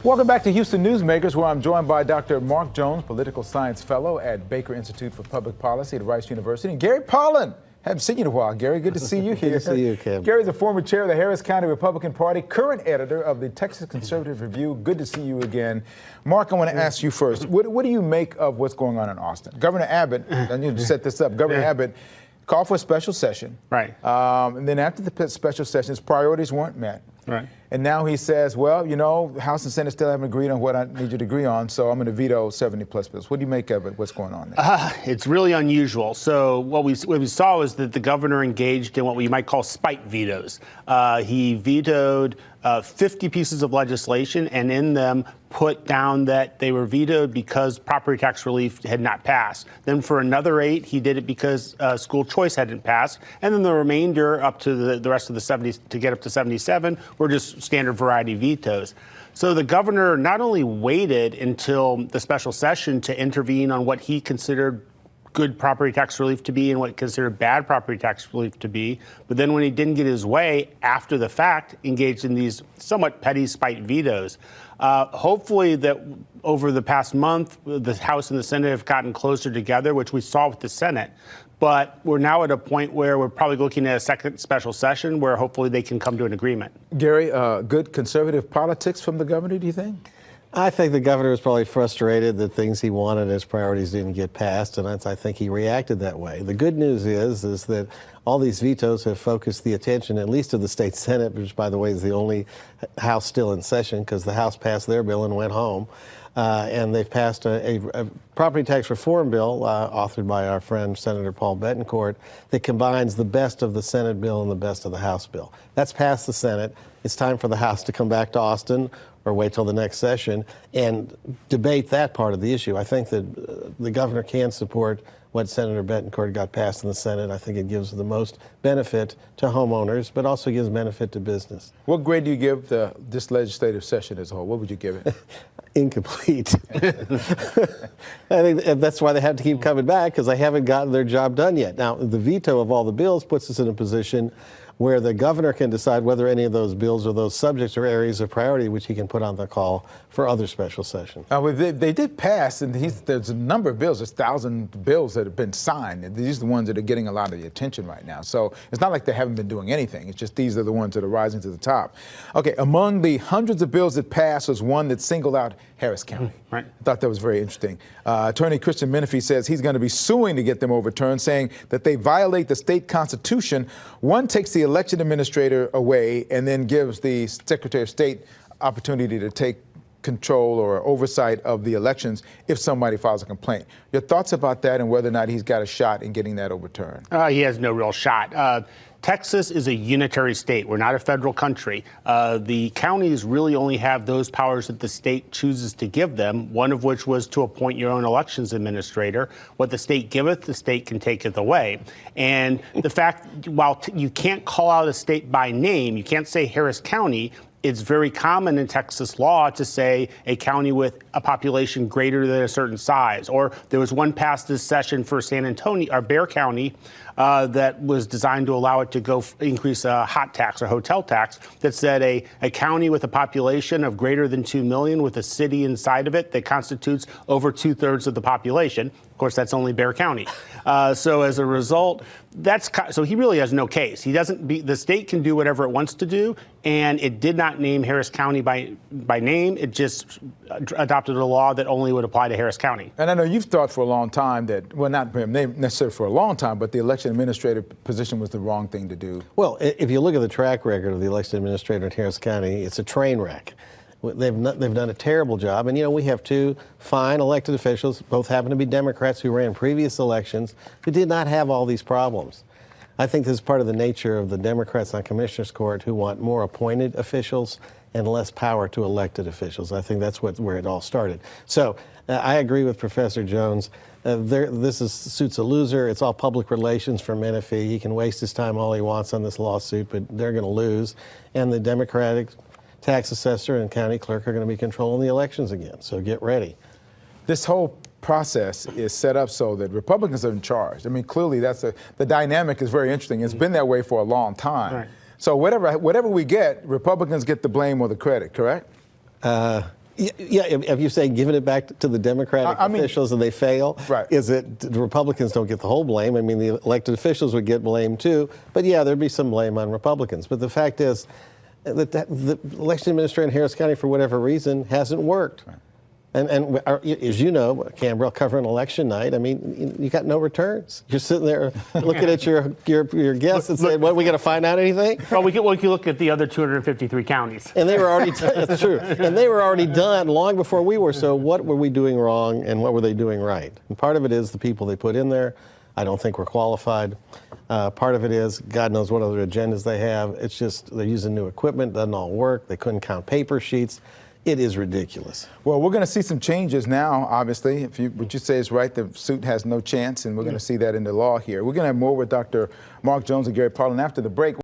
Welcome back to Houston Newsmakers, where I'm joined by Dr. Mark Jones, political science fellow at Baker Institute for Public Policy at Rice University, and Gary Pollan. Haven't seen you in a while, Gary. Good to see you here. Good to see you, Kim. Gary's a former chair of the Harris County Republican Party, current editor of the Texas Conservative Review. Good to see you again. Mark, I want to ask you first, what do you make of what's going on in Austin? Governor Abbott, I need to set this up, Governor Abbott called for a special session. Right. And then after the special session, his priorities weren't met. Right. And now he says, well, you know, House and Senate still haven't agreed on what I need you to agree on, so I'm going to veto 70-plus bills. What do you make of it? What's going on there? It's really unusual. So what we saw was that the governor engaged in what we might call spite vetoes. He vetoed 50 pieces of legislation, and in them put down that they were vetoed because property tax relief had not passed. Then for another 8, he did it because school choice hadn't passed. And then the remainder, up to the rest of the 70, to get up to 77, were just standard variety vetoes. So the governor not only waited until the special session to intervene on what he considered good property tax relief to be and what he considered bad property tax relief to be, but then when he didn't get his way after the fact, engaged in these somewhat petty spite vetoes. Hopefully that over the past month, the House and the Senate have gotten closer together, which we saw with the Senate. But we're now at a point where we're probably looking at a second special session where hopefully they can come to an agreement. Gary, good conservative politics from the governor, do you think? I think the governor was probably frustrated that things he wanted as priorities didn't get passed, and I think he reacted that way. The good news is that all these vetoes have focused the attention, at least of the state Senate, which, by the way, is the only House still in session because the House passed their bill and went home. And they've passed a property tax reform bill authored by our friend Senator Paul Bettencourt that combines the best of the Senate bill and the best of the House bill. That's passed the Senate. It's time for the House to come back to Austin or wait till the next session and debate that part of the issue. I think that the governor can support what Senator Bettencourt got passed in the Senate. I think it gives the most benefit to homeowners, but also gives benefit to business. What grade do you give this legislative session as a whole? What would you give it? Incomplete. I think that's why they have to keep coming back, because they haven't gotten their job done yet. Now, the veto of all the bills puts us in a position where the governor can decide whether any of those bills or those subjects or areas of priority which he can put on the call for other special sessions. Well, they did pass, and there's a number of bills. There's 1,000 bills that have been signed, and these are the ones that are getting a lot of the attention right now. So it's not like they haven't been doing anything. It's just these are the ones that are rising to the top. Okay, among the hundreds of bills that passed was one that singled out Harris County. Right. I thought that was very interesting. Attorney Christian Menifee says he's going to be suing to get them overturned, saying that they violate the state constitution. One takes the election administrator away and then gives the Secretary of State opportunity to take control or oversight of the elections if somebody files a complaint. Your thoughts about that and whether or not he's got a shot in getting that overturned? He has no real shot. Texas is a unitary state. We're not a federal country. The counties really only have those powers that the state chooses to give them, one of which was to appoint your own elections administrator. What the state giveth, the state can taketh away. And the fact, while you can't call out a state by name, you can't say Harris County, it's very common in Texas law to say a county with a population greater than a certain size. Or there was one passed this session for San Antonio, or Bexar County, that was designed to allow it to go increase a hot tax or hotel tax that said a county with a population of greater than 2 million with a city inside of it that constitutes over 2/3 of the population. Of course, that's only Bexar County. So as a result, so he really has no case. The state can do whatever it wants to do, and it did not name Harris County by name. It just adopted a law that only would apply to Harris County. And I know you've thought for a long time that, well, not necessarily for a long time, but the election administrator position was the wrong thing to do. Well, if you look at the track record of the election administrator in Harris County, it's a train wreck. They've done a terrible job. And, you know, we have 2 fine elected officials, both happen to be Democrats who ran previous elections, who did not have all these problems. I think this is part of the nature of the Democrats on Commissioners Court who want more appointed officials and less power to elected officials. I think that's where it all started. So I agree with Professor Jones. This suits a loser. It's all public relations for Menifee. He can waste his time all he wants on this lawsuit, but they're going to lose. And the Democratic tax assessor and county clerk are going to be controlling the elections again. So get ready. This whole process is set up so that Republicans are in charge. I mean, clearly the dynamic is very interesting. It's been that way for a long time. Right. So whatever we get, Republicans get the blame or the credit, correct? Yeah, if you say giving it back to the Democratic officials and they fail, right. is it the Republicans don't get the whole blame? I mean, the elected officials would get blamed too, but yeah, there'd be some blame on Republicans. But the fact is that the election administrator in Harris County, for whatever reason, hasn't worked. Right. And as you know, Canberra, covering election night, I mean, you got no returns. You're sitting there looking at your guests and saying, "What, are we going to find out anything?" Well, we can look at the other 253 counties. And they were already that's true. And they were already done long before we were. So what were we doing wrong, and what were they doing right? And part of it is the people they put in there, I don't think were qualified. Part of it is God knows what other agendas they have. It's just they're using new equipment, doesn't all work. They couldn't count paper sheets. It is ridiculous. Well, we're going to see some changes now, obviously. What you say is right, the suit has no chance, and we're going to see that in the law here. We're going to have more with Dr. Mark Jones and Gary Parlin after the break.